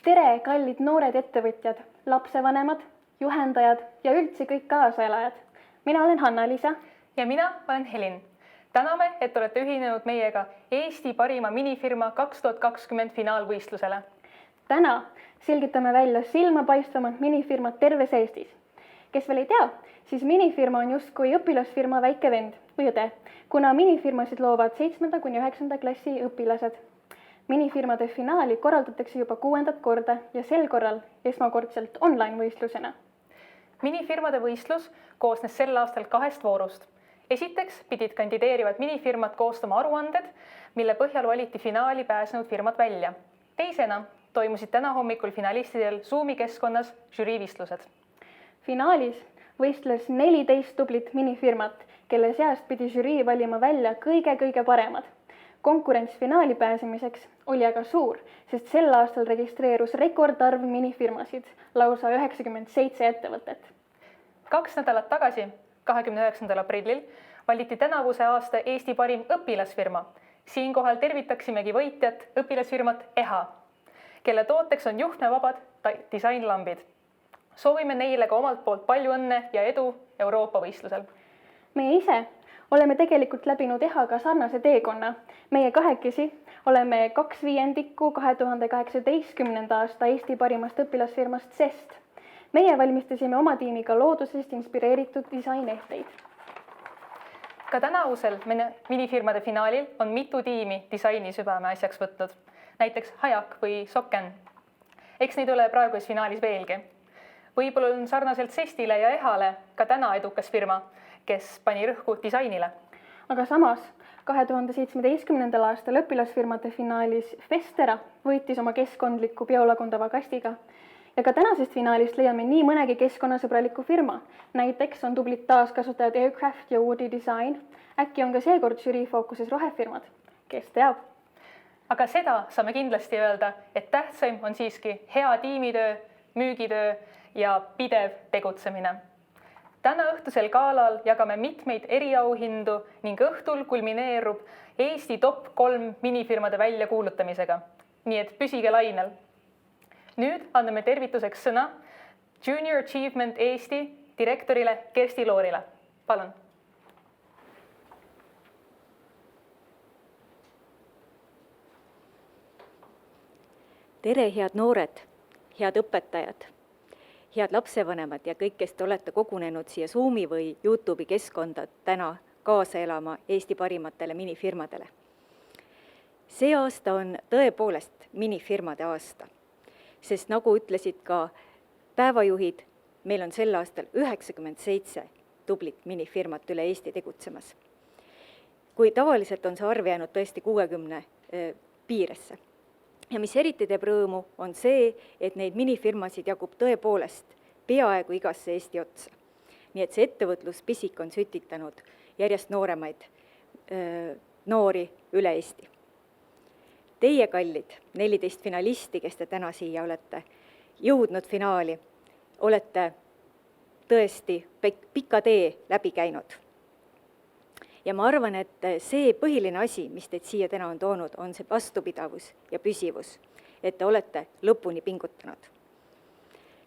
Tere, kallid noored ettevõtjad, lapsevanemad, juhendajad ja üldse kõik kaasaelajad. Mina olen Hanna-Liisa. Ja mina olen Helin. Täname, et olete ühinenud meiega Eesti parima minifirma 2020 finaalvõistlusele. Täna selgitame välja silmapaistvamad minifirmad terves Eestis. Kes veel ei tea, siis minifirma on justkui õpilasfirma väike vend või õde, kuna minifirmasid loovad 7. kuni 9. klassi õpilased. Minifirmade finaali korraldatakse juba 6. korda ja sel korral esmakordselt online-võistlusena. Minifirmade võistlus koosnes sel aastal 2 voorust. Esiteks pidid kandideerivad minifirmad koostama aruanded, mille põhjal valiti finaali pääsenud firmad välja. Teisena toimusid täna hommikul finalistidel Zoomi keskkonnas žüriivistlused. Finaalis võistles 14 tublit minifirmat, kelle seast pidi žürii valima välja kõige paremad. Konkurents finaali pääsemiseks oli aga suur, sest sel aastal registreerus rekordarv minifirmasid, lausa 97 ettevõtet. 2 nädalat tagasi, 29. aprillil, valiti tänavuse aasta Eesti parim õpilasfirma. Siinkohal tervitaksimegi võitjat õpilasfirmat EHA, kelle tooteks on juhtmevabad disainlambid. Soovime neile ka omalt poolt palju õnne ja edu Euroopa võistlusel. Meie ise oleme tegelikult läbinud EHA-ga sarnase teekonna. Meie kahekesi oleme 2/5 2018. aasta Eesti parimast õpilasfirmast Zest. Meie valmistasime oma tiimiga loodusest inspireeritud disainehteid. Ka tänavusel minifirmade finaalil on mitu tiimi disaini südame asjaks võtnud, näiteks Hajak või Sokken. Eks neid ole praeguses finaalis veelgi. Võib-olla on sarnaselt Zestile ja EHA-le ka täna edukas firma, kes pani rõhku disainile. Aga samas 2017. aastal õpilasfirmade finaalis Festera võitis oma keskkondliku biolagundava kastiga. Ja ka tänasest finaalist leiame nii mõnegi keskkonnasõbraliku firma. Näiteks on tublid taaskasutajad Aircraft ja Woody Design. Äkki on ka seekord žürii fookuses rohefirmad. Kes teab? Aga seda saame kindlasti öelda, et tähtsaim on siiski hea tiimitöö, müügitöö ja pidev tegutsemine. Täna õhtusel galal jagame mitmeid eriauhindu ning õhtul kulmineerub Eesti top 3 minifirmade väljakuulutamisega. Nii et püsige lainel. Nüüd anname tervituseks sõna Junior Achievement Eesti direktorile Kersti Loorile. Palun. Tere, head noored, head õpetajad, head lapsevanemad ja kõik, kes te olete kogunenud siia Zoomi või YouTube'i keskkonda täna kaasa elama Eesti parimatele minifirmadele. See aasta on tõepoolest minifirmade aasta, sest nagu ütlesid ka päevajuhid, meil on sel aastal 97 tublit minifirmat üle Eesti tegutsemas. Kui tavaliselt on see arv jäänud tõesti 60 piiresse. Ja mis eriti teeb rõõmu, on see, et neid minifirmasid jagub tõepoolest peaaegu igasse Eesti otsa. Nii et see ettevõtluspisik on sütitanud järjest noori üle Eesti. Teie kallid 14 finalisti, kes te täna siia olete jõudnud finaali, olete tõesti pika tee läbi käinud. Ja ma arvan, et see põhiline asi, mis teid siia täna on toonud, on see vastupidavus ja püsivus, et te olete lõpuni pingutanud.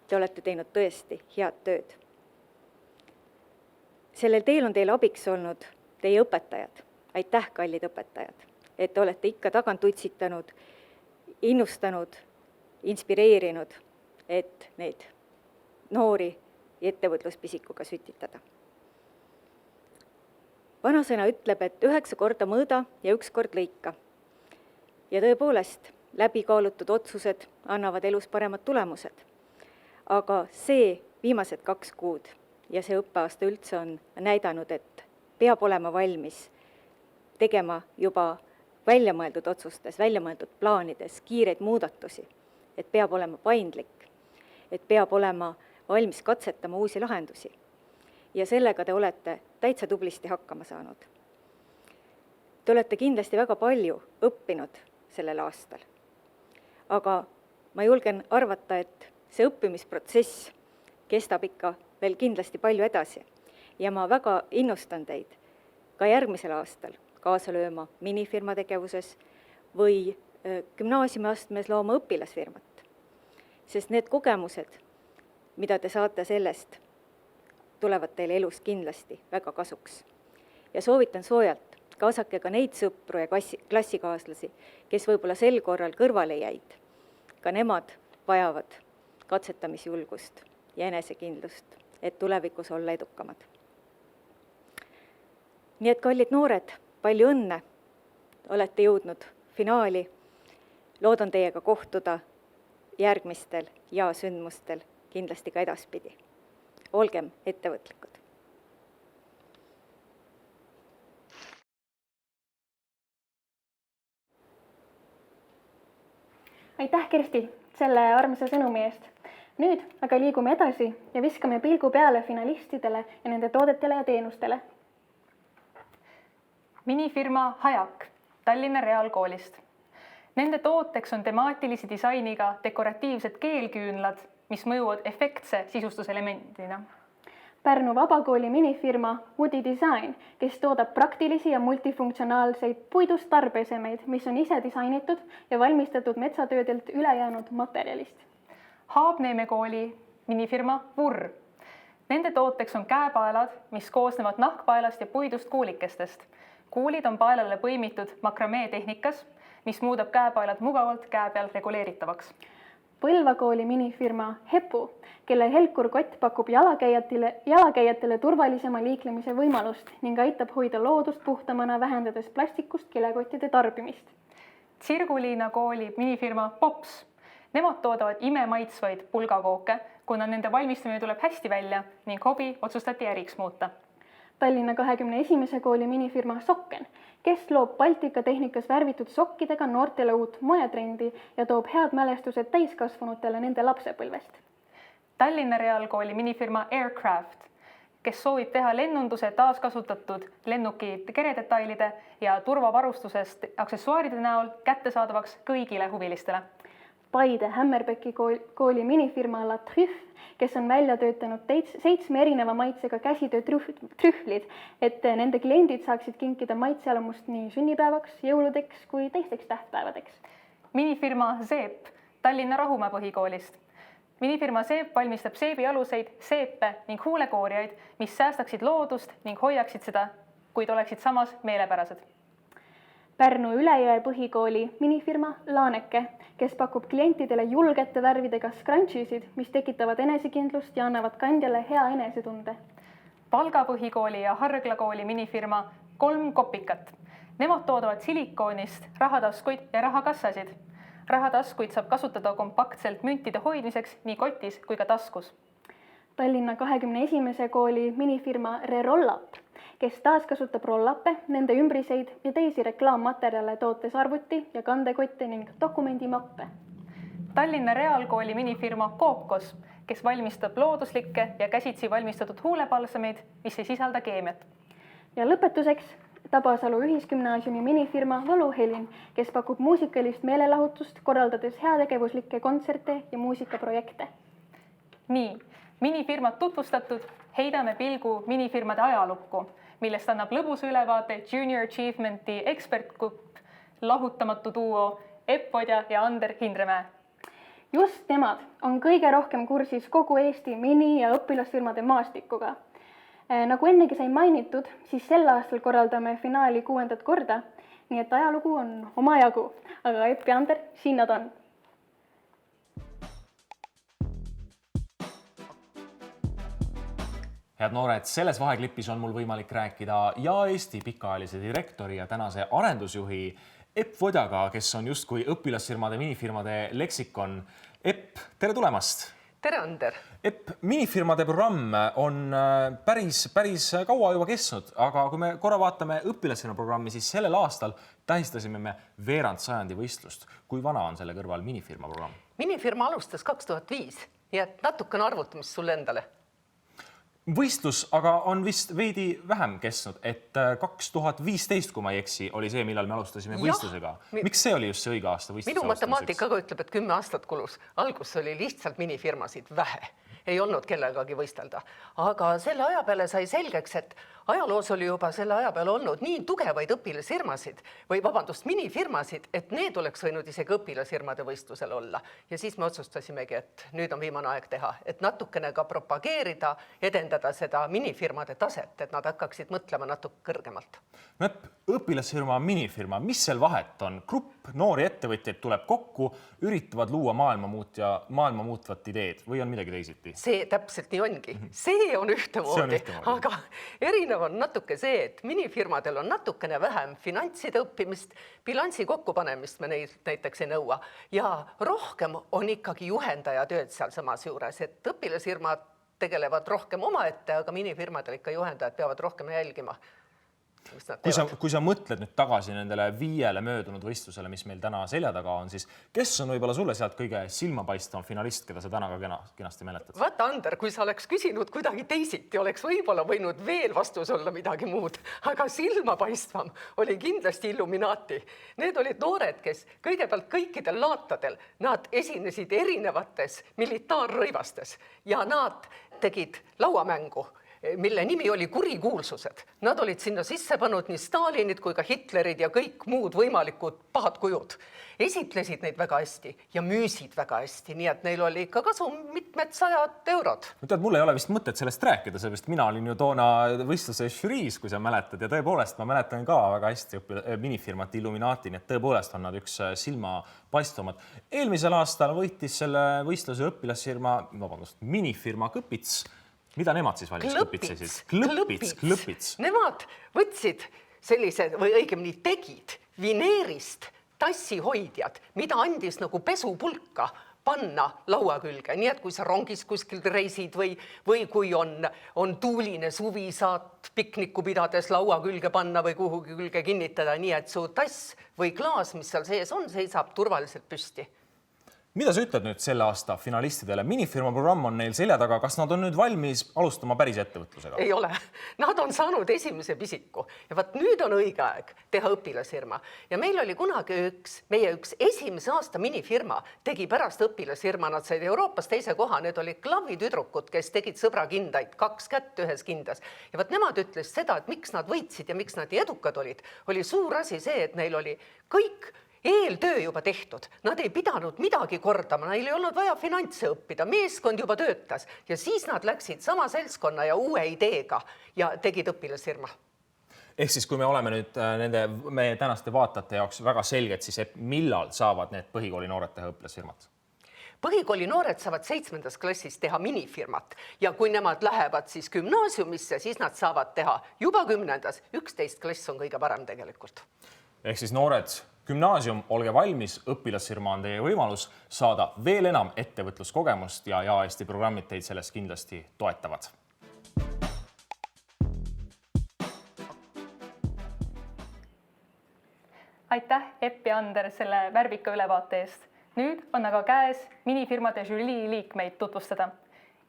Te olete teinud tõesti head tööd. Sellel teel on teile abiks olnud teie õpetajad. Aitäh, kallid õpetajad, et te olete ikka tagant utsitanud, innustanud, inspireerinud, et neid noori ettevõtluspisikuga sütitada. Vanasõna ütleb, et 9 korda mõõda ja 1 kord lõika. Ja tõepoolest, läbikaalutud otsused annavad elus paremad tulemused. Aga see viimased 2 kuud ja see õppeaasta üldse on näidanud, et peab olema valmis tegema juba väljamõeldud otsustes, väljamõeldud plaanides kiireid muudatusi, et peab olema paindlik, et peab olema valmis katsetama uusi lahendusi. Ja sellega te olete täitsa tublisti hakkama saanud. Te olete kindlasti väga palju õppinud sellel aastal. Aga ma julgen arvata, et see õppimisprotsess kestab ikka veel kindlasti palju edasi. Ja ma väga innustan teid ka järgmisel aastal kaasa lööma minifirma tegevuses või gümnaasiumiastmes looma õpilasfirmat. sest need kogemused, mida te saate sellest, tulevad teile elus kindlasti väga kasuks. Ja soovitan soojalt, kaasake ka neid sõpru ja klassikaaslasi, kes võib-olla sel korral kõrvale jäid. Ka nemad vajavad katsetamisjulgust ja enesekindlust, et tulevikus olla edukamad. Nii et kallid noored, palju õnne, olete jõudnud finaali. Loodan teiega kohtuda järgmistel ja sündmustel kindlasti ka edaspidi. Olgem ettevõtlikud. Aitäh, Kersti, selle armsa sõnumi eest. Nüüd aga liigume edasi ja viskame pilgu peale finalistidele ja nende toodetele ja teenustele. Minifirma Hajak Tallinna Reaalkoolist. Nende tooteks on temaatilise disainiga dekoratiivsed keelküünlad, mis mõjuvad efektse sisustuselemendina. Pärnu Vabakooli minifirma Woody Design, kes toodab praktilisi ja multifunktsionaalseid puidust tarbeesemeid, mis on ise disainitud ja valmistatud metsatöödelt ülejäänud materjalist. Haabneeme kooli minifirma Vurr. Nende tooteks on käepaelad, mis koosnevad nahkpaelast ja puidust kuulikestest. Kuulid on paelale põimitud makramee tehnikas, mis muudab käepaelad mugavalt käe peal reguleeritavaks. Põlva kooli minifirma Hepu, kelle helkur kott pakub jalakäijatele turvalisema liiklemise võimalust ning aitab hoida loodust puhtamana, vähendades plastikust kilekottide tarbimist. Tsirguliina kooli minifirma Pops. Nemad toodavad imemaitsvaid pulgakooke, kuna nende valmistamine tuleb hästi välja ning hobi otsustati äriks muuta. Tallinna 21. kooli minifirma Sokken, kes loob Baltika tehnikas värvitud sokkidega noortele uut moetrendi ja toob head mälestused täiskasvanutele nende lapsepõlvest. Tallinna Reaalkooli minifirma Aircraft, kes soovib teha lennunduse taaskasutatud lennuki keredetailide ja turvavarustusest aksessuaaride näol kättesaadavaks kõigile huvilistele. Paide Hämmerbecki kooli minifirma La Trüff, kes on välja töötanud 7 erineva maitsega käsitöö trühvlid, et nende kliendid saaksid kinkida maitsealamust nii sünnipäevaks, jõuludeks kui teisteks tähtpäevadeks. Minifirma Seep Tallinna Rahumäe põhikoolist. Minifirma Seep valmistab seebialuseid, seepe ning huulekoorijaid, mis säästaksid loodust ning hoiaksid seda, kuid oleksid samas meelepärased. Pärnu Ülejõe põhikooli minifirma Laaneke, kes pakub klientidele julgete värvidega scrunchisid, mis tekitavad enesekindlust ja annavad kandjale hea enesetunde. Valga põhikooli ja Hargla kooli minifirma 3 kopikat. Nemad toodavad silikoonist rahataskuid ja rahakassasid. Rahataskuid saab kasutada kompaktselt müntide hoidmiseks nii kotis kui ka taskus. Tallinna 21. kooli minifirma Rerollap, kes taaskasutab rollappe, nende ümbriseid ja teisi reklaammaterjale tootes arvuti ja kandekotte ning dokumendimappe. Tallinna Reaalkooli minifirma Kookos, kes valmistab looduslikke ja käsitsi valmistatud huulepalsameid, mis ei sisalda keemiat. Ja lõpetuseks Tabasalu ühisgümnaasiumi minifirma Valuhelin, kes pakub muusikalist meelelahutust, korraldades heategevuslikke kontserte ja muusikaprojekte. Nii, minifirmad tutvustatud, heidame pilgu minifirmade ajalukku, millest annab lõbusa ülevaate Junior Achievementi ekspertgrupp, lahutamatu duo Epp Vodja ja Ander Hindremäe. Just nemad on kõige rohkem kursis kogu Eesti mini- ja õpilasfirmade maastikuga. Nagu ennegi sai mainitud, siis sel aastal korraldame finaali 6. korda, nii et ajalugu on omajagu, aga Epp ja Ander, siin nad on. Head noored, selles vaheklipis on mul võimalik rääkida ja Eesti pikaajalise direktori ja tänase arendusjuhi Epp Vodjaga, kes on justkui õpilasfirmade, minifirmade leksikon. Epp, tere tulemast! Tere, Ander! Epp, minifirmade programm on päris kaua juba kestnud, aga kui me korra vaatame õpilasfirma programmi, siis sellel aastal tähistasime me veerand sajandi võistlust. Kui vana on selle kõrval minifirma programm? Minifirma alustas 2005 ja natukene arvutamist sulle endale. Võistlus aga on vist veidi vähem kestnud, et 2015, kui ma ei eksi, oli see, millal me alustasime võistlusega. Miks see oli just see õige aasta võistluse Minu matemaatikaga ütleb, et 10 aastat kulus. Algus oli lihtsalt minifirmasid vähe. Ei olnud kellegagi võistelda. Aga selle aja peale sai selgeks, et ajaloos oli juba selle aja peal olnud nii tugevaid õpilasfirmasid või vabandust, minifirmasid, et need oleks võinud isegi õpilasfirmade võistlusel olla. Ja siis me otsustasimegi, et nüüd on viimane aeg teha, et natukene ka propageerida, edendada seda minifirmade taset, et nad hakkaksid mõtlema natuke kõrgemalt. Õpilasfirma, minifirma, mis seal vahet on? Grupp noori ettevõtjaid tuleb kokku, üritavad luua maailma muutvat ideed või on midagi teisiti? See täpselt nii ongi. See on ühtemoodi. Aga erinev on natuke see, et minifirmadel on natukene vähem finantside õppimist, bilansi kokkupanemist me näiteks ei nõua ja rohkem on ikkagi juhendaja tööd seal samas juures, et õpilasfirmad tegelevad rohkem omaette, aga minifirmadel ikka juhendajad peavad rohkem jälgima. Kui sa mõtled nüüd tagasi nendele 5 möödunud võistlusele, mis meil täna selja taga on, siis kes on võib-olla sulle sealt kõige silmapaistvam finalist, keda sa täna ka kenasti mäletad? Vaata, Ander, kui sa oleks küsinud kuidagi teisiti, oleks võib-olla võinud veel vastus olla midagi muud, aga silmapaistvam oli kindlasti Illuminaati. Need olid noored, kes kõigepealt kõikidel laatadel, nad esinesid erinevates militaarrõivastes ja nad tegid lauamängu, mille nimi oli kurikuulsused. Nad olid sinna sisse pannud nii Stalinid kui ka Hitlerid ja kõik muud võimalikud pahad kujud. Esitlesid neid väga hästi ja müüsid väga hästi, nii et neil oli ikka kasu mitmed 100 eurod. Mul ei ole vist mõtet sellest rääkida, sellepärast mina olin ju toona võistluse žüriis, kui sa mäletad, ja tõepoolest ma mäletan ka väga hästi minifirmat Illuminaati, nii et tõepoolest on nad üks silmapaistvamad. Eelmisel aastal võitis selle võistluse minifirma Kõpits. Mida nemad siis valis? Klõpits. Nemad võtsid sellised, või õigemini tegid vineerist tassihoidjad, mida andis nagu pesupulka panna laua külge. Nii et kui sa rongis kuskil reisid või kui on tuuline suvi, saad pikniku pidades laua külge panna või kuhugi külge kinnitada, nii et su tass või klaas, mis seal sees on, seisab turvaliselt püsti. Mida sa ütled nüüd selle aasta finalistidele? Minifirma programm on neil selja taga. Kas nad on nüüd valmis alustama päris ettevõtlusega? Ei ole. Nad on saanud esimese pisiku. Ja vaat nüüd on õige aeg teha õpilasfirma. Ja meil oli kunagi meie üks esimese aasta minifirma tegi pärast õpilasfirma. Nad said Euroopas teise koha. Need olid klavitüdrukud, kes tegid sõbrakindaid, 2 kätt ühes kindas. Ja vaat nemad ütles seda, et miks nad võitsid ja miks nad nii edukad olid. Oli suur asi see, et neil oli kõik eeltöö juba tehtud. Nad ei pidanud midagi kordama, neil ei olnud vaja finantse õppida, meeskond juba töötas ja siis nad läksid sama seltskonna ja uue ideega ja tegid õpilasfirma. Ehk siis, kui me oleme nüüd meie tänaste vaatajate jaoks väga selged, siis millal saavad need põhikooli noored teha õpilasfirmat? Põhikooli noored saavad 7. klassis teha minifirmat ja kui nemad lähevad siis gümnaasiumisse, siis nad saavad teha juba 10. 11. klass on kõige parem tegelikult. Ehk siis noored gümnaasium, olge valmis, õpilasfirma on teie võimalus saada veel enam ettevõtluskogemust ja Eesti programmid teid sellest kindlasti toetavad. Aitäh, Epp ja Ander, selle värvika ülevaate eest. Nüüd on aga käes minifirmade žürii liikmeid tutvustada.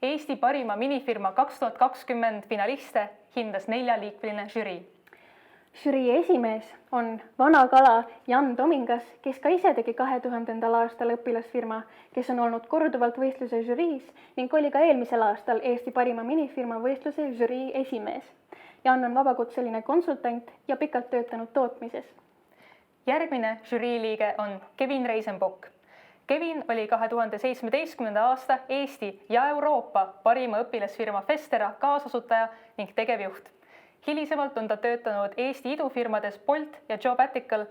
Eesti parima minifirma 2020 finaliste hindas 4-liikmeline žürii. Žürii esimees on vana kala Jan Tomingas, kes ka ise tegi 2000. aastal õpilasfirma, kes on olnud korduvalt võistluse žüriis ning oli ka eelmisel aastal Eesti parima minifirma võistluse žürii esimees. Jan on vabakutseline konsultant ja pikalt töötanud tootmises. Järgmine žürii liige on Kevin Reisenbuk. Kevin oli 2017. aasta Eesti ja Euroopa parima õpilasfirma Festera kaasasutaja ning tegevjuht. Hilisemalt on ta töötanud Eesti idufirmades Bolt ja Jobatical,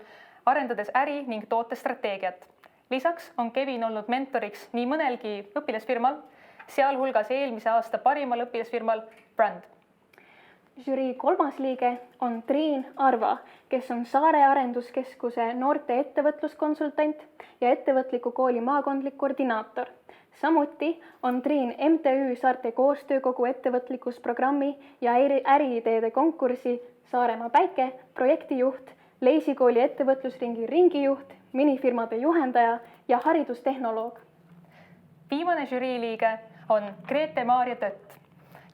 arendades äri ning tootestrateegiat. Lisaks on Kevin olnud mentoriks nii mõnelgi õpilasfirmal, sealhulgas eelmise aasta parimal õpilasfirmal Brand. Žürii 3. liige on Triin Arva, kes on Saare Arenduskeskuse noorte ettevõtluskonsultant ja ettevõtliku kooli maakondlik koordinaator. Samuti on Triin MTÜ Saarte koostöökogu ettevõtlikkusprogrammi ja äriideede konkursi Saaremaa Päike projektijuht, Leisikooli ettevõtlusringi ringijuht, minifirmade juhendaja ja haridustehnoloog. Viimane žürii liige on Grete-Maarja Tött,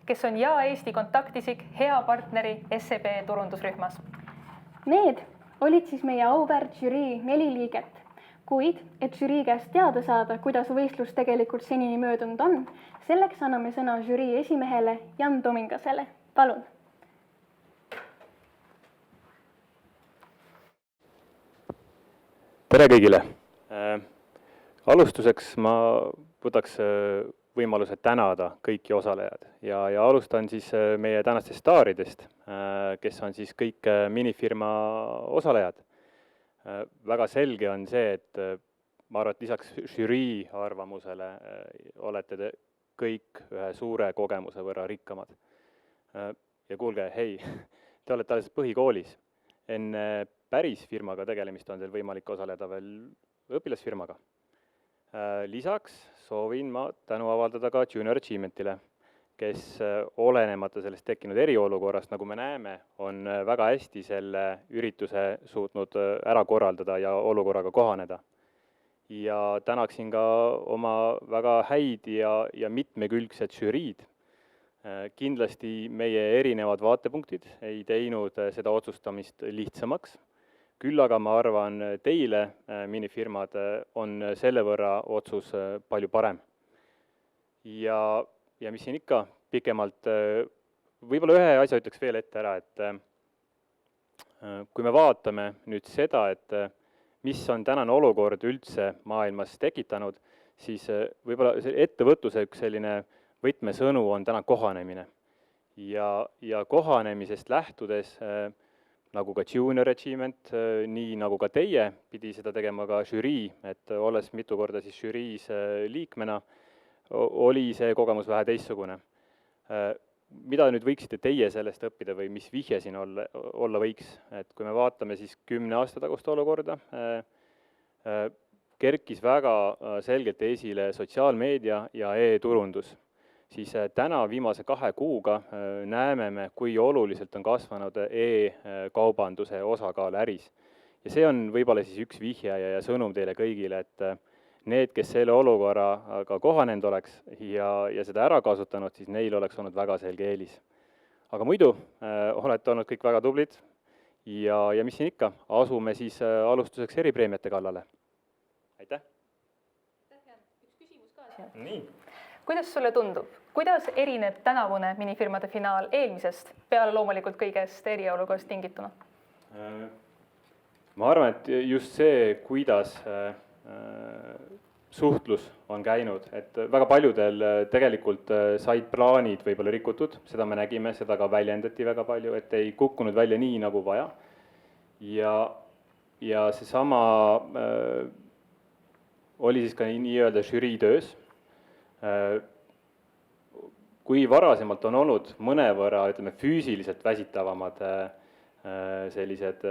kes on Eesti kontaktisik hea partneri SEB turundusrühmas. Need olid siis meie auväärt žürii 4 liiget. Kuid, et žürii käest teada saada, kuidas võistlus tegelikult senini möödunud on, selleks anname sõna žürii esimehele Jan Tomingasele. Palun! tere kõigile! Alustuseks ma võtaks võimaluse tänada kõiki osalejad ja alustan siis meie tänastest staaridest, kes on siis kõik minifirma osalejad. Väga selge on see, et ma arvan, et lisaks žürii arvamusele olete te kõik ühe suure kogemuse võrra rikkamad. Ja kuulge, hei, te olete alles põhikoolis. Enne päris firmaga tegelemist on teil võimalik osaleda veel õpilasfirmaga. Lisaks soovin ma tänu avaldada ka Junior Achievementile, kes olenemata sellest tekkinud eriolukorrast, nagu me näeme, on väga hästi selle ürituse suutnud ära korraldada ja olukorraga kohaneda. Ja tänaksin ka oma väga häid ja mitmekülgsed žüriid. Kindlasti meie erinevad vaatepunktid ei teinud seda otsustamist lihtsamaks. Küll aga ma arvan, teile, minifirmad, on selle võrra otsus palju parem. Ja mis siin ikka pikemalt, võib-olla ühe asja ütleks veel ette ära, et kui me vaatame nüüd seda, et mis on tänane olukord üldse maailmas tekitanud, siis võib-olla ettevõtluse üks selline võtmesõnu on täna kohanemine. Ja kohanemisest lähtudes, nagu ka Junior Achievement, nii nagu ka teie, pidi seda tegema ka žürii, et olles mitu korda siis žüriis liikmena, oli see kogemus vähe teistsugune. Mida nüüd võiksite teie sellest õppida või mis vihje siin olla võiks? Et kui me vaatame siis 10 aasta tagust olukorda, kerkis väga selgelt esile sotsiaalmeedia ja e-turundus. Siis täna viimase 2 kuuga näeme me, kui oluliselt on kasvanud e-kaubanduse osakaal äris. Ja see on võib-olla siis üks vihje ja sõnum teile kõigile, et need, kes selle olukorraga kohanenud oleks ja seda ära kasutanud, siis neil oleks olnud väga selge eelis. Aga muidu olete olnud kõik väga tublid ja mis siin ikka, asume siis alustuseks eripreemiate kallale. Aitäh! Üks küsimus ka siia. Nii. Kuidas sulle tundub? Kuidas erineb tänavune minifirmade finaal eelmisest, peale loomulikult kõigest eriolukorrast tingituna? Ma arvan, et just see, kuidas suhtlus on käinud, et väga paljudel tegelikult said plaanid võib-olla rikutud, seda me nägime, seda ka väljendati väga palju, et ei kukkunud välja nii, nagu vaja. Ja seesama oli siis ka nii-öelda žürii töös. Kui varasemalt on olnud mõnevõrra, ütleme, füüsiliselt väsitavamad sellised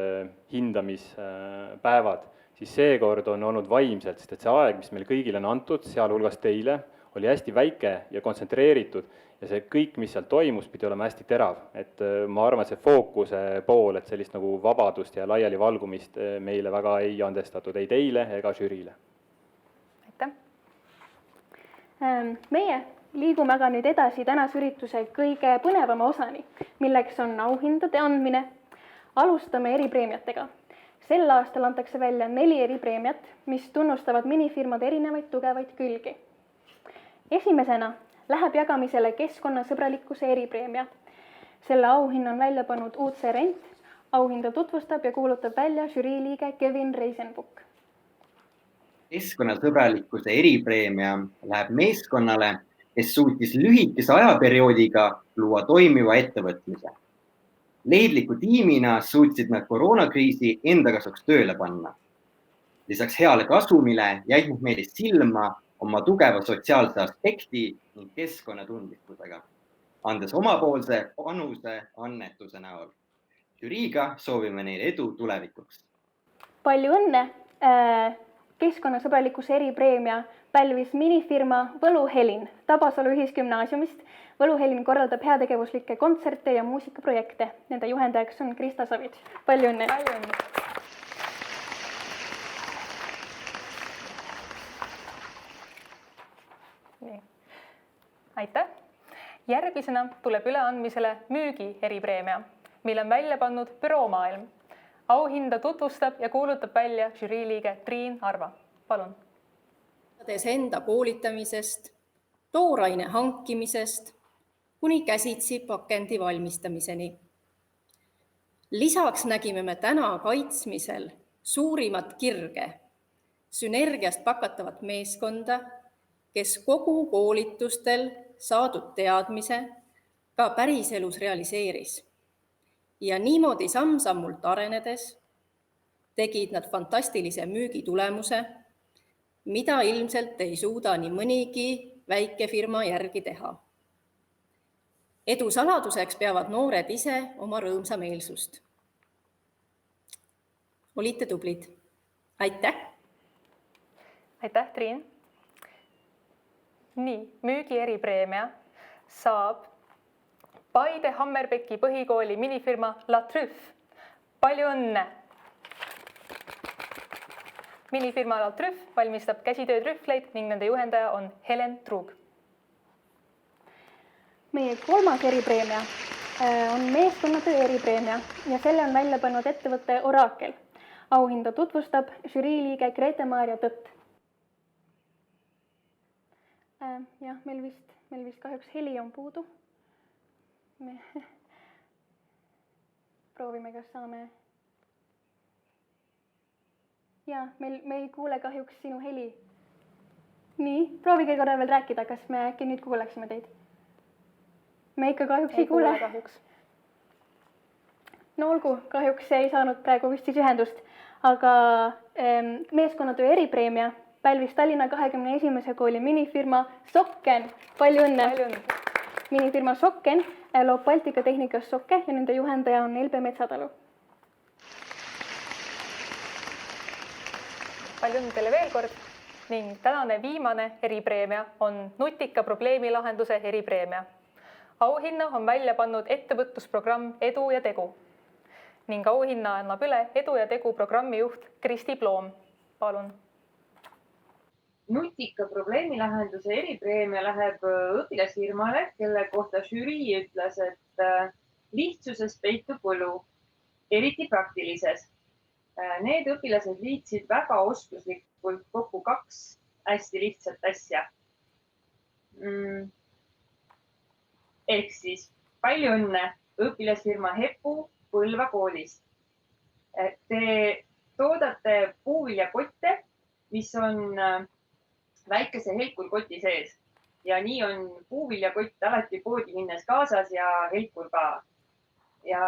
hindamispäevad, siis seekord on olnud vaimselt, sest et see aeg, mis meil kõigile on antud, sealhulgas teile, oli hästi väike ja kontsentreeritud ja see kõik, mis seal toimus, pidi olema hästi terav. Et ma arvan, et see fookuse pool, et sellist nagu vabadust ja laiali valgumist meile väga ei andestatud, ei teile ega žüriile. Aitäh! Meie liigume aga nüüd edasi tänase ürituse kõige põnevama osani, milleks on auhindade andmine. Alustame eripreemiatega. Sel aastal antakse välja 4 eripreemiat, mis tunnustavad minifirmade erinevaid tugevaid külgi. Esimesena läheb jagamisele keskkonnasõbralikkuse eripreemia. Selle auhinna on välja pannud UC Rent. Auhinda tutvustab ja kuulutab välja žüriiliige Kevin Reisenbuk. Keskkonnasõbralikkuse eripreemia läheb meeskonnale, kes suutis lühikese ajaperioodiga luua toimiva ettevõtmise. Leidliku tiimina suutsid nad koroonakriisi enda kasuks tööle panna. Lisaks heale kasumile jäid nad meile silma oma tugeva sotsiaalse aspekti ning keskkonnatundlikkusega, andes omapoolse panuse annetuse näol. Žüriiga soovime neile edu tulevikuks. Palju õnne! Keskkonnasõbralikkuse eripreemia pälvis minifirma Võluhelin Tabasalu ühisgümnaasiumist. Võluhelin korraldab heategevuslikke kontserte ja muusikaprojekte. Nende juhendajaks on Krista Savits. Palju õnne! Nii. Aitäh! Järgmisena tuleb üleandmisele müügi eripreemia, mille on välja pannud Büroomaailm. Auhinda tutvustab ja kuulutab välja žüriiliige Triin Arva. Palun. Enda koolitamisest, tooraine hankimisest, kuni käsitsi pakendi valmistamiseni. Lisaks nägime me täna kaitsmisel suurimat kirge sünergiast pakatavat meeskonda, kes kogu koolitustel saadud teadmise ka päriselus realiseeris. Ja niimoodi samm-sammult arenedes tegid nad fantastilise müügitulemuse, mida ilmselt ei suuda nii mõnigi väike firma järgi teha. Edu saladuseks peavad noored ise oma rõõmsa meelsust. Olite tublid. Aitäh! Aitäh, Triin! Nii, müügi eripreemia saab Paide Hammerbecki põhikooli minifirma La Truffe. Palju õnne! Minifirma La Truffe valmistab käsitöö trühvleid ning nende juhendaja on Helen Trug. Meie kolmas eripreemia on meeskonnatöö eripreemia ja selle on välja pannud ettevõtte Orakel. Auhinda tutvustab žüriiliige Grete-Maria Tõtt. Jah, meil vist kahjuks heli on puudu. Proovime, kas saame. Ja, me ei kuule kahjuks sinu heli. Nii, proovige korra veel rääkida, kas me äkki nüüd kuuleksime teid. Me ikka kahjuks ei kuule. No olgu, kahjuks ei saanud praegu vist siis ühendust, aga meeskonnatöö eripreemia pälvis Tallinna 21. kooli minifirma Sokken. Palju õnne! Minifirma Sokken loob Baltika tehnikas sokke ja nende juhendaja on Elbe Metsatalu. Palju õnne teile veel kord ning tänane viimane eripreemia on nutika probleemilahenduse eripreemia. Auhinna on välja pannud ettevõtlusprogramm Edu ja Tegu ning auhinna annab üle Edu ja Tegu programmi juht Kristi Ploom. Palun. Nutika probleemilahenduse eripreemia läheb õpilasfirmale, kelle kohta žürii ütles, et lihtsuses peitub võlu, eriti praktilises. Need õpilased liitsid väga oskuslikult kokku 2 hästi lihtsat asja. Ehk siis palju õnne õpilasfirma Hepu Põlva koolist. Te toodate puuviljakotte, mis on väikese helkurkoti sees ja nii on puuviljakott alati poodi minnes kaasas ja helkur ka. Ja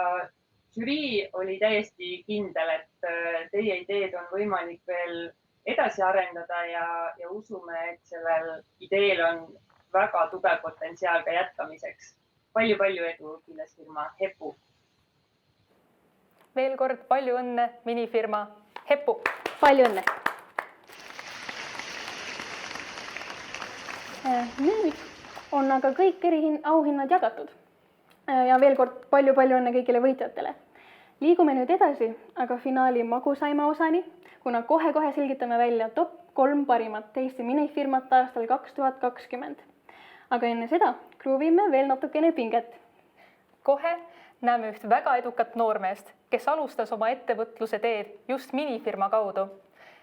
žürii oli täiesti kindel, et teie ideed on võimalik veel edasi arendada ja usume, et sellel ideel on väga tugev potentsiaal ka jätkamiseks. Palju edu õpilasfirma Hepu. Veel kord palju õnne minifirma Hepu. Palju õnne! Nüüd on aga kõik auhinnad jagatud. Ja veel kord palju õnne kõigile võitjatele. Liigume nüüd edasi, aga finaali magusaima osani, kuna kohe selgitame välja top 3 parimat Eesti minifirmat aastal 2020. Aga enne seda kruuvime veel natukene pinget. Kohe näeme üht väga edukat noormeest, kes alustas oma ettevõtluse teed just minifirma kaudu.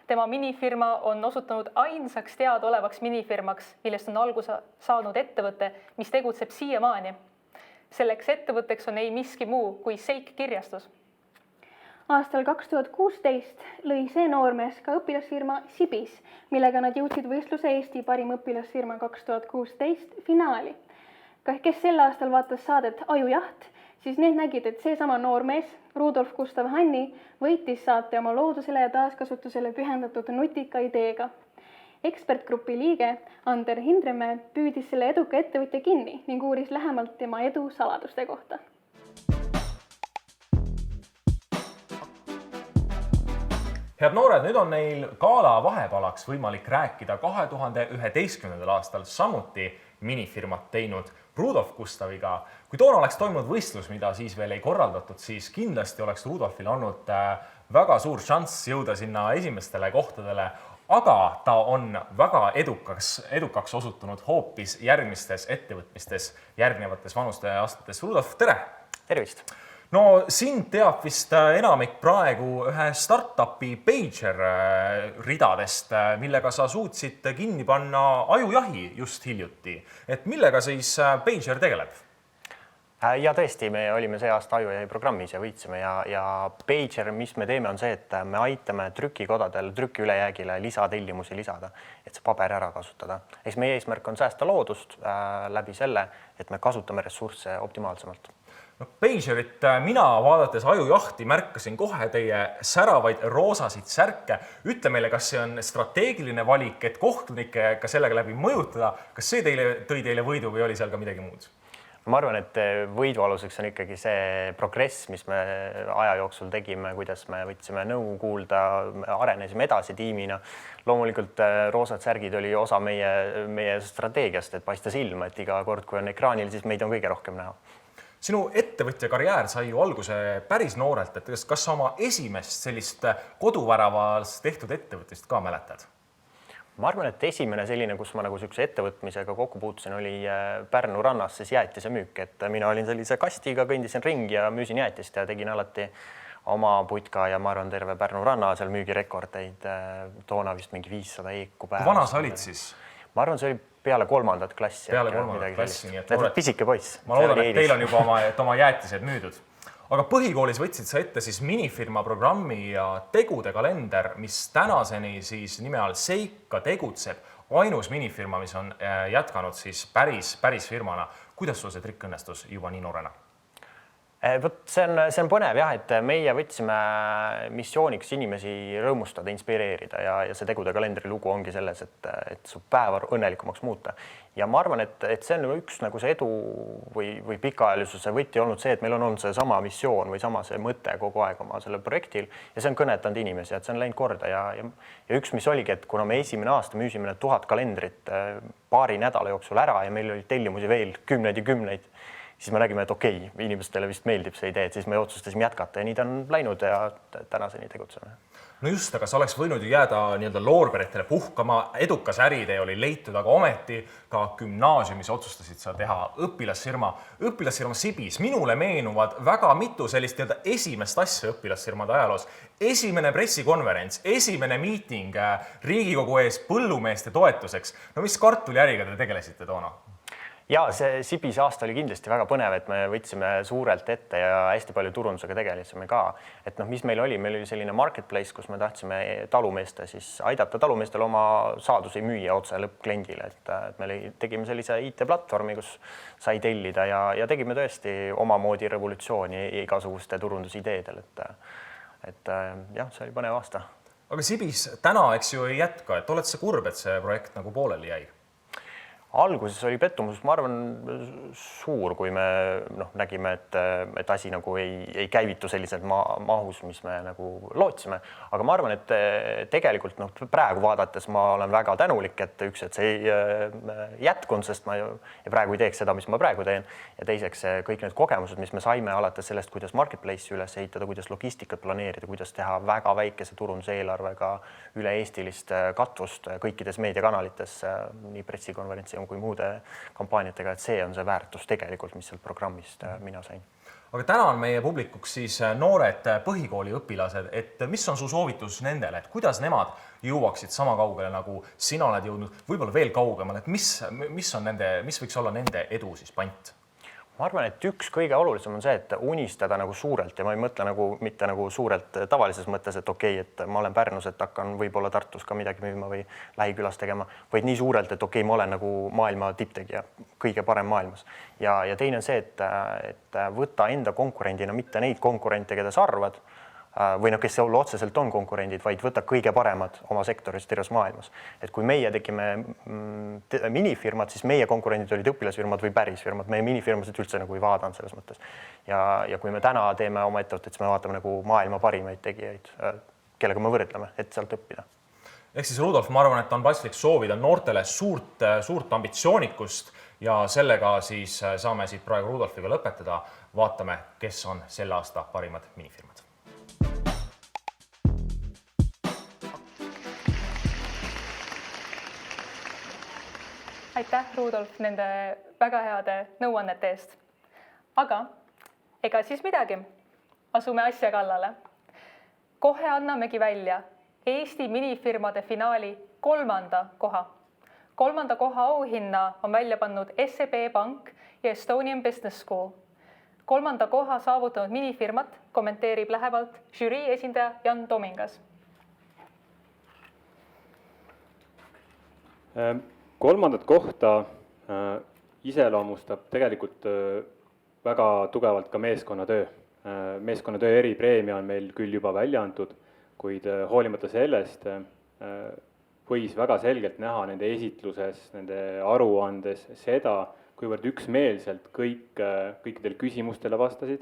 Tema minifirma on osutunud ainsaks teadaolevaks minifirmaks, millest on alguse saanud ettevõte, mis tegutseb siiamaani. Selleks ettevõtteks on ei miski muu kui Seik kirjastus. Aastal 2016 lõi see noormees ka õpilasfirma Sibis, millega nad jõudsid võistluse Eesti parim õpilasfirma 2016 finaali. Kes sel aastal vaatas saadet Ajujaht, siis need nägid, et seesama noormees, Rudolf Gustav Hanni, võitis saate oma loodusele ja taaskasutusele pühendatud nutika ideega. Ekspertgrupi liige Ander Hindremäe püüdis selle eduka ettevõtja kinni ning uuris lähemalt tema edu saladuste kohta. Head noored, nüüd on neil gala vahepalaks võimalik rääkida 2011. aastal samuti minifirmat teinud Rudolf Gustaviga. Kui toona oleks toimunud võistlus, mida siis veel ei korraldatud, siis kindlasti oleks Rudolfil olnud väga suur šanss jõuda sinna esimestele kohtadele, aga ta on väga edukaks osutunud hoopis järgmistes ettevõtmistes, järgnevates vanuste aastates. Rudolf, tere! Tervist! No sind teab vist enamik praegu ühe startupi Pager ridadest, millega sa suutsid kinni panna Ajujahi just hiljuti. Et millega siis Pager tegeleb? Ja tõesti, me olime see aasta Ajujahi programmis ja võitsime ja Pager, mis me teeme, on see, et me aitame trükikodadel trüki ülejäägile lisatellimusi lisada, et see paber ära kasutada. Eks meie eesmärk on säästa loodust läbi selle, et me kasutame ressursse optimaalsemalt. No, Pagerit mina vaadates Ajujahti märkasin kohe teie säravaid roosasid särke. Ütle meile, kas see on strateegiline valik, et kohtunikke ka sellega läbi mõjutada. Kas see tõi teile võidu või oli seal ka midagi muud? Ma arvan, et võidu aluseks on ikkagi see progress, mis me aja jooksul tegime, kuidas me võtsime nõu kuulda, arenesime edasi tiimina. Loomulikult roosad särgid oli osa meie strateegiast, et paista silma, et iga kord, kui on ekraanil, siis meid on kõige rohkem näha. Sinu ettevõtja karjäär sai ju alguse päris noorelt, et kas sa oma esimest sellist koduväravas tehtud ettevõttest ka mäletad? Ma arvan, et esimene selline, kus ma nagu sükse ettevõtmisega kokku puutusin, oli Pärnu rannas siis jäätise müük, et mina olin sellise kastiga, kõndisin ringi ja müüsin jäätist ja tegin alati oma putka ja ma arvan, terve Pärnu ranna seal müügirekordeid, toona vist mingi 500 eeku päevas. Kui vana sa olid siis? Ma arvan, see oli peale 3. klassi. Peale 3. klassi, nii et pisike poiss. Ma loodan, et teil on juba oma jäätised müüdud. Aga põhikoolis võtsid sa ette siis minifirma programmi ja tegude kalender, mis tänaseni siis nime all Seika tegutseb. Ainus minifirma, mis on jätkanud siis päris firmana. Kuidas sul see trikk õnnestus juba nii noorena? See on põnev jah, et meie võtsime missiooniks inimesi rõõmustada, inspireerida ja see tegude kalendri lugu ongi selles, et su päeva õnnelikumaks muuta. Ja ma arvan, et see on üks nagu see edu või pikaajalisuse võti olnud see, et meil on olnud see sama missioon või sama see mõte kogu aeg oma selle projektil ja see on kõnetanud inimesi, et see on läinud korda ja üks, mis oligi, et kuna me esimene aasta müüsime 1000 kalendrit paari nädala jooksul ära ja meil oli tellimusi veel kümneid ja kümneid, siis me nägime, et okei, inimestele vist meeldib see idee, et siis me otsustasime jätkata ja nii ta on läinud ja tänaseni tegutseme. No just, aga sa oleks võinud ju jääda nii-öelda loorberitele puhkama, edukas äritee oli leitud, aga ometi ka gümnaasiumis otsustasid sa teha õpilasfirma Sibis. Minule meenuvad väga mitu sellist nii-öelda esimest asja õpilasfirmade ajaloos. Esimene pressikonverents, esimene miiting Riigikogu ees põllumeeste toetuseks. No mis kartuliäriga te tegelesite toona? Ja see Sibis aasta oli kindlasti väga põnev, et me võtsime suurelt ette ja hästi palju turundusega tegelesime ka. Et mis meil oli selline marketplace, kus me tahtsime talumeeste siis aidata talumeestel oma saadusi müüa otse lõppkliendile. Et me tegime sellise IT-platvormi, kus sai tellida ja tegime tõesti omamoodi revolutsiooni igasuguste turundusideedel. Et jah, see oli põnev aasta. Aga Sibis täna, eks ju, ei jätka, et oled sa kurb, et see projekt nagu pooleli jäi? Alguses oli pettumus, ma arvan, suur, kui me nägime, et asi nagu ei käivitu selliselt mahus, mis me nagu lootsime. Aga ma arvan, et tegelikult praegu vaadates ma olen väga tänulik, et see ei jätkunud, sest ma praegu ei teeks seda, mis ma praegu teen. Ja teiseks kõik need kogemused, mis me saime alates sellest, kuidas marketplace'i üles ehitada, kuidas logistikat planeerida, kuidas teha väga väikese turunduseelarvega üle-eestilist katvust kõikides meediakanalites, nii pressikonverentsi kui muude kampaaniatega, et see on see väärtus tegelikult, mis sealt programmist mina sain. Aga täna on meie publikuks siis noored põhikooli õpilased, et mis on su soovitus nendele, et kuidas nemad jõuaksid sama kaugele, nagu sina oled jõudnud, võib-olla veel kaugemale, et mis võiks olla nende edu siis pant? Ma arvan, et üks kõige olulisem on see, et unistada nagu suurelt ja ma ei mõtle mitte nagu suurelt tavalises mõttes, et okei, et ma olen Pärnus, et hakkan võib-olla Tartus ka midagi müüma või lähikülas tegema, vaid nii suurelt, et okei, ma olen nagu maailma tipptegija, kõige parem maailmas. Ja teine on see, et võtta enda konkurendina mitte neid konkurente, keda sa arvad, või kes otseselt on konkurendid, vaid võtta kõige paremad oma sektoris terves maailmas. Et kui meie tegime minifirmad, siis meie konkurendid olid õpilasfirmad või pärisfirmad. Meie minifirmasid üldse nagu ei vaadanud selles mõttes. Ja kui me täna teeme oma ettevõtted, siis me vaatame nagu maailma parimaid tegijaid, kellega me võrdleme, et sealt õppida. Ehk siis Rudolf, ma arvan, et on paslik soovida noortele suurt ambitsioonikust ja sellega siis saame siit praegu Rudolfiga lõpetada. Vaatame, kes on selle aasta parimad minifirmad. Aitäh, Rudolf, nende väga heade nõuannete eest. Aga ega siis midagi. Asume asja kallale. Kohe annamegi välja Eesti minifirmade finaali 3. koha. 3. koha auhinna on välja pannud SEB Pank ja Estonian Business School. 3. koha saavutanud minifirmat kommenteerib lähemalt žürii esindaja Jan Tomingas. 3. kohta iseloomustab tegelikult väga tugevalt ka meeskonnatöö. Meeskonnatöö eripreemia on meil küll juba välja antud, kuid hoolimata sellest võis väga selgelt näha nende esitluses, nende aruandes seda, kuivõrd üksmeelselt kõikidele küsimustele vastasid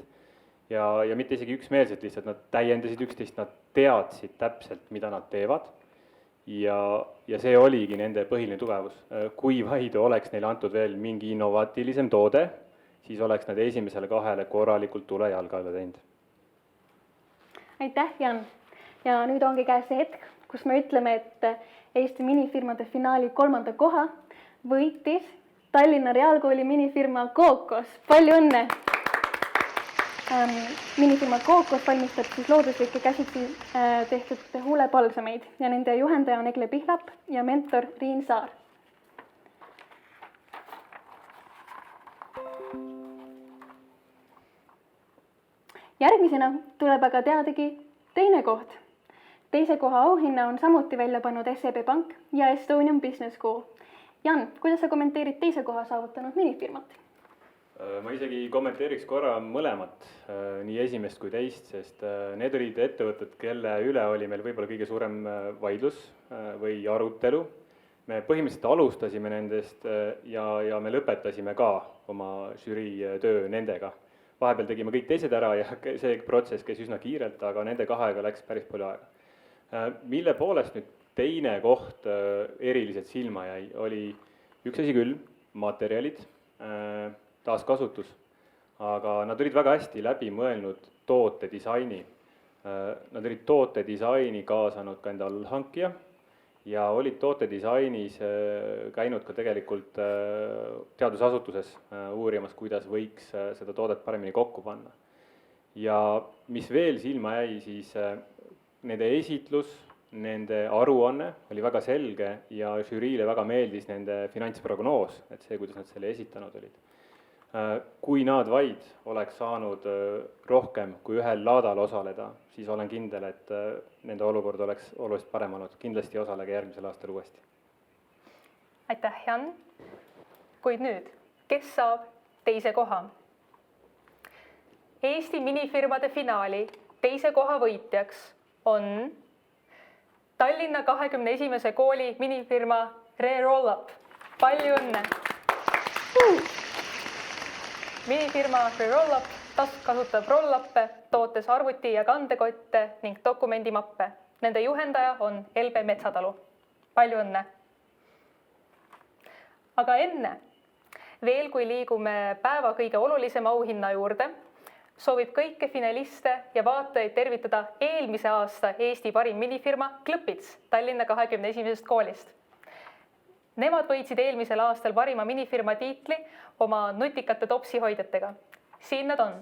ja mitte isegi üksmeelselt, lihtsalt nad täiendasid üksteist, nad teadsid täpselt, mida nad teevad ja see oligi nende põhiline tugevus. Kui vaid oleks neile antud veel mingi innovaatilisem toode, siis oleks nad esimesele 2 korralikult tule jalga alla teinud. Aitäh, Jan! Ja nüüd ongi käes see hetk, kus me ütleme, et Eesti minifirmade finaali 3. koha võitis Tallinna Reaalkooli minifirma Kookos. Palju õnne! Minifirma Kookos valmistab siis looduslikke käsitsi tehtud huulepalsameid ja nende juhendaja on Egle Pihlap ja mentor Riin Saar. Järgmisena tuleb aga teadagi teine koht. Teise koha auhinna on samuti välja pannud SEB Pank ja Estonian Business School. Jan, kuidas sa kommenteerid teise koha saavutanud minifirmat? Ma isegi kommenteeriks korra mõlemat, nii esimest kui teist, sest need olid ettevõtted, kelle üle oli meil võib-olla kõige suurem vaidlus või arutelu. Me põhimõtteliselt alustasime nendest ja me lõpetasime ka oma žürii töö nendega. Vahepeal tegime kõik teised ära ja see protsess käis üsna kiirelt, aga nende 2 läks päris palju aega. Mille poolest nüüd teine koht eriliselt silma jäi, oli üks asi küll, materjalid, taaskasutus, aga nad olid väga hästi läbi mõelnud tootedisaini. Nad olid tootedisaini kaasanud ka enda allhankija ja olid tootedisainis käinud ka tegelikult teadusasutuses uurimas, kuidas võiks seda toodet paremini kokku panna. Ja mis veel silma jäi, siis nende esitlus, nende aruanne oli väga selge ja žüriile väga meeldis nende finantsprognoos, et see, kuidas nad selle esitanud olid. Kui nad vaid oleks saanud rohkem kui 1 laadal osaleda, siis olen kindel, et nende olukord oleks oluliselt parem olnud. Kindlasti osalege järgmisel aastal uuesti. Aitäh, Jan! Kuid nüüd, kes saab teise koha? Eesti minifirmade finaali teise koha võitjaks on Tallinna 21. kooli minifirma Re-Rollup. Palju õnne! Minifirma Re-Rollup kasutab roll-uppe, tootes arvuti- ja kandekotte ning dokumendimappe. Nende juhendaja on Elbe Metsatalu. Palju õnne! Aga enne, veel kui liigume päeva kõige olulisema auhinna juurde, soovib kõike finaliste ja vaatajaid tervitada eelmise aasta Eesti parim minifirma Klõpits Tallinna 21. koolist. Nemad võitsid eelmisel aastal parima minifirma tiitli oma nutikate topsihoidjatega. Siin nad on.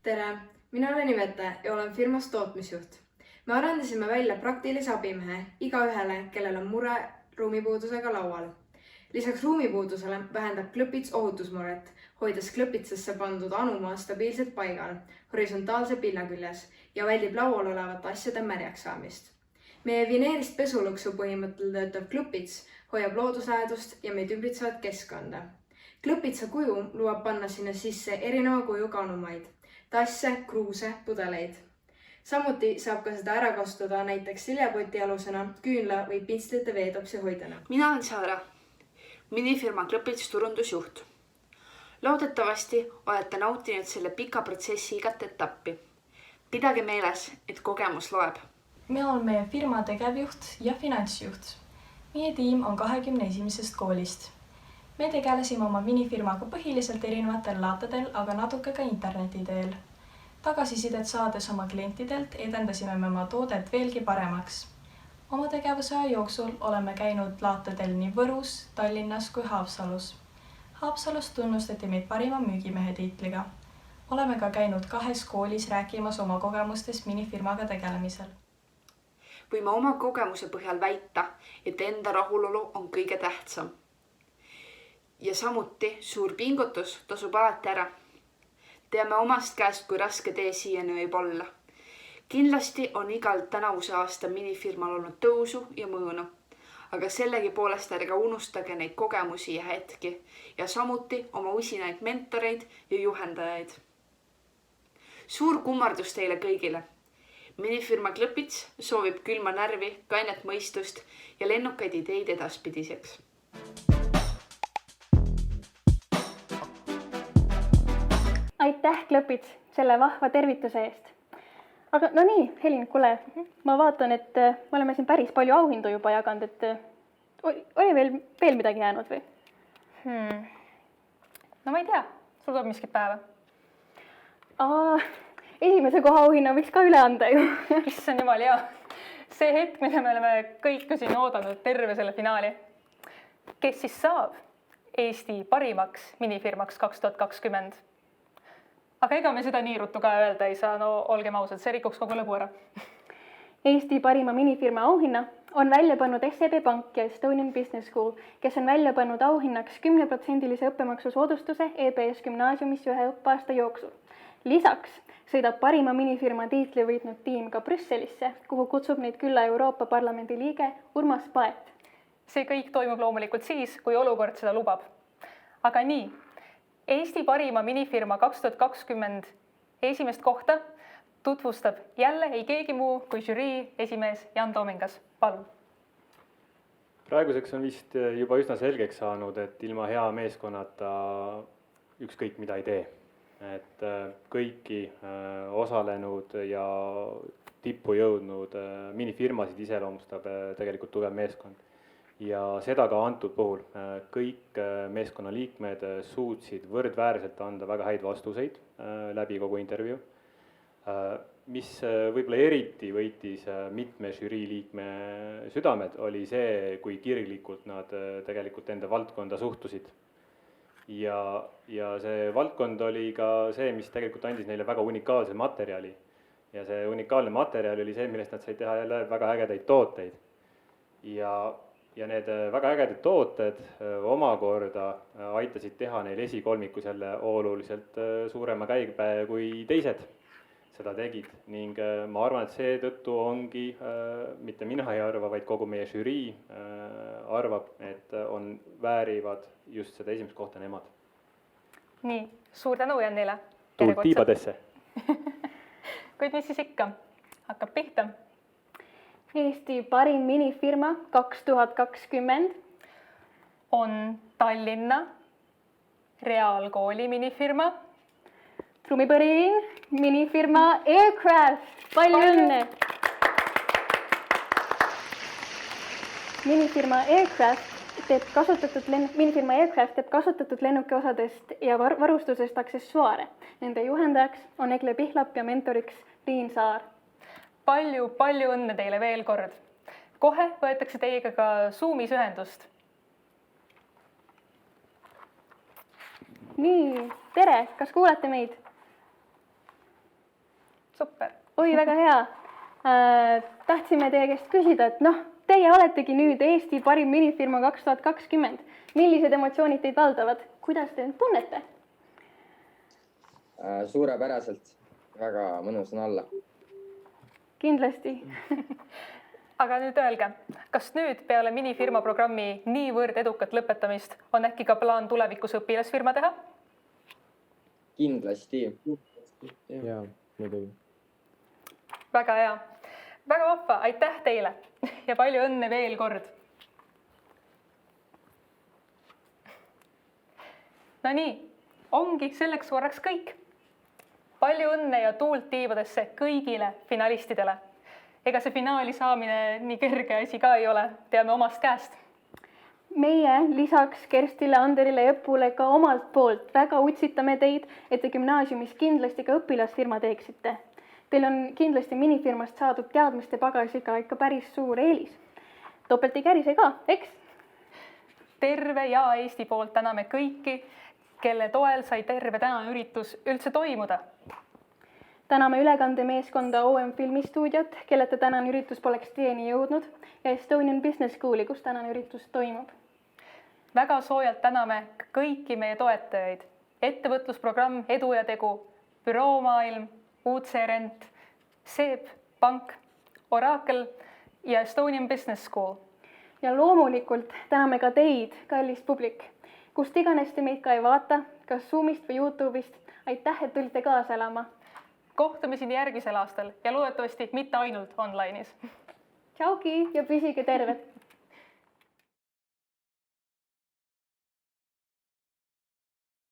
Tere, mina olen Ivete ja olen firmas tootmisjuht. Me arendasime välja praktilise abimehe igaühele, kellel on mure ruumipuudusega laual. Lisaks ruumipuudusele vähendab Klõpits ohutusmuret, hoides Klõpitsasse pandud anumaa stabiilselt paigal, horisontaalse pilla küljes ja väldib laual olevate asjade märjaks saamist. Meie vineerist pesulõksu põhimõttel töötav Klõpits hoiab looduslähedust ja meid ümbritsevat keskkonda. Klõpitsa kuju lubab panna sinna sisse erineva kujuga anumaid, tasse, kruuse, pudeleid. Samuti saab ka seda ära kasutada näiteks siljapoti alusena, küünla või pintslite veetopsi hoidjana. Mina olen Saara, minifirma Klõpits turundusjuht. Loodetavasti olete nautinud selle pika protsessi igat etappi. Pidage meeles, et kogemus loeb. Mina olen meie firma tegevjuht ja finantsjuht. Meie tiim on 21. koolist. Me tegelesime oma minifirmaga põhiliselt erinevatel laatadel, aga natuke ka interneti teel. Tagasisidet saades oma klientidelt edendasime me oma toodet veelgi paremaks. Oma tegevuse aja jooksul oleme käinud laatadel nii Võrus, Tallinnas kui Haapsalus. Haapsalus tunnustati meid parima müügimehe tiitliga. Oleme ka käinud 2 koolis rääkimas oma kogemustest minifirmaga tegelemisel. Võime oma kogemuse põhjal väita, et enda rahulolu on kõige tähtsam. ja samuti suur pingutus tasub alati ära. Teame omast käest, kui raske tee siiani võib olla. Kindlasti on igal tänavuse aasta minifirmal olnud tõusu ja mõõnu, aga sellegi poolest ärge unustage neid kogemusi ja hetki ja samuti oma usinaid mentoreid ja juhendajaid. Suur kummardus teile kõigile. Minifirma Klõpits soovib külma närvi, kainet mõistust ja lennukaid ideid edaspidiseks. Aitäh, Klõpits, selle vahva tervituse eest. Aga no nii, Helin, kuule, ma vaatan, et me oleme siin päris palju auhindu juba jaganud, et oli veel midagi jäänud või? No ma ei tea, sul tuleb miskit päeva. Esimese koha auhinna võiks ka üle anda ju. Issand jumal, jaa. See hetk, mida me oleme kõik siin oodanud terve selle finaali. Kes siis saab Eesti parimaks minifirmaks 2020? Aga ega me seda nii ruttu ka öelda ei saa, no olgem ausad, see rikuks kogu lõbu ära. Eesti parima minifirma auhinna on välja pannud SEB Pank ja Estonian Business School, kes on välja pannud auhinnaks 10% õppemaksu soodustuse EBS gümnaasiumis ühe õppeaasta jooksul. Lisaks sõidab parima minifirma tiitli võitnud tiim ka Brüsselisse, kuhu kutsub neid külla Euroopa Parlamendi liige Urmas Paet. See kõik toimub loomulikult siis, kui olukord seda lubab. Aga nii, Eesti parima minifirma 2020 esimest kohta tutvustab jälle ei keegi muu kui žürii esimees Jan Toomingas. Palun. Praeguseks on vist juba üsna selgeks saanud, et ilma hea meeskonnata ükskõik mida ei tee. Et kõiki osalenud ja tippu jõudnud minifirmasid iseloomustab tegelikult tugev meeskond. Ja seda ka antud puhul. Kõik meeskonna liikmed suutsid võrdväärselt anda väga häid vastuseid läbi kogu intervjuu. Mis võib-olla eriti võitis mitme žürii liikme südamed, oli see, kui kirglikult nad tegelikult enda valdkonda suhtusid. Ja see valdkond oli ka see, mis tegelikult andis neile väga unikaalse materjali. Ja see unikaalne materjal oli see, millest nad said teha jälle väga ägedaid tooteid. Ja need väga ägedad tooted omakorda aitasid teha neil esikolmiku selle oluliselt suurema käibe kui teised seda tegid. Ning ma arvan, et see tõttu ongi, mitte mina ei arva, vaid kogu meie žürii arvab, et on väärivad just seda esimest kohta nemad. Nii, suur tänu Jannile. Tuult tiibadesse. Kuid mis siis ikka? Hakkab pihta. Eesti parim minifirma 2020 on Tallinna Reaalkooli minifirma. Trumipõrin, minifirma Aircraft. Palju õnne! Minifirma Aircraft teeb kasutatud lennukiosadest ja varustusest aksessuaare. Nende juhendajaks on Egle Pihlap ja mentoriks Riin Saar. Palju õnne teile veel kord. Kohe võetakse teiega ka Zoomis ühendust. Nii, tere, kas kuulate meid? Super. Oi, väga hea. Tahtsime teie käest küsida, et teie oletegi nüüd Eesti parim minifirma 2020. Millised emotsioonid teid valdavad? Kuidas te tunnete? Suurepäraselt. Väga mõnus on olla. Kindlasti. Aga nüüd öelge, kas nüüd peale minifirma programmi niivõrd edukat lõpetamist on äkki ka plaan tulevikus õpilasfirma teha? Kindlasti. Jaa, muidugi. Väga hea. Väga vahva, aitäh teile ja palju õnne veel kord. No nii, ongi selleks korraks kõik. Palju õnne ja tuult tiibadesse kõigile finalistidele. Ega see finaali saamine nii kerge asi ka ei ole, teame omast käest. Meie lisaks Kerstile, Anderile ja Õppule ka omalt poolt väga utsitame teid, et te gümnaasiumis kindlasti ka õpilasfirma teeksite. Teil on kindlasti minifirmast saadud teadmiste pagasiga ikka päris suur eelis. Topelt ei kärise ka, eks? Terve ja Eesti poolt täname kõiki, kelle toel sai terve tänane üritus üldse toimuda. Täname ülekandemeeskonda OM Filmistuudiot, kelleta tänane üritus poleks teieni jõudnud, ja Estonian Business Schooli, kus tänane üritus toimub. väga soojalt täname kõiki meie toetajaid. Ettevõtlusprogramm Edu ja Tegu, Büroo Maailm, UC Rent, SEB Pank, Oracle ja Estonian Business School. Ja loomulikult täname ka teid, kallis publik, kust iganes te meid ka ei vaata, kas Zoomist või YouTube'ist. Aitäh, et tulite kaasa elama. Kohtumiseni järgmisel aastal ja loodetavasti mitte ainult online'is. Tšauki ja püsige terved!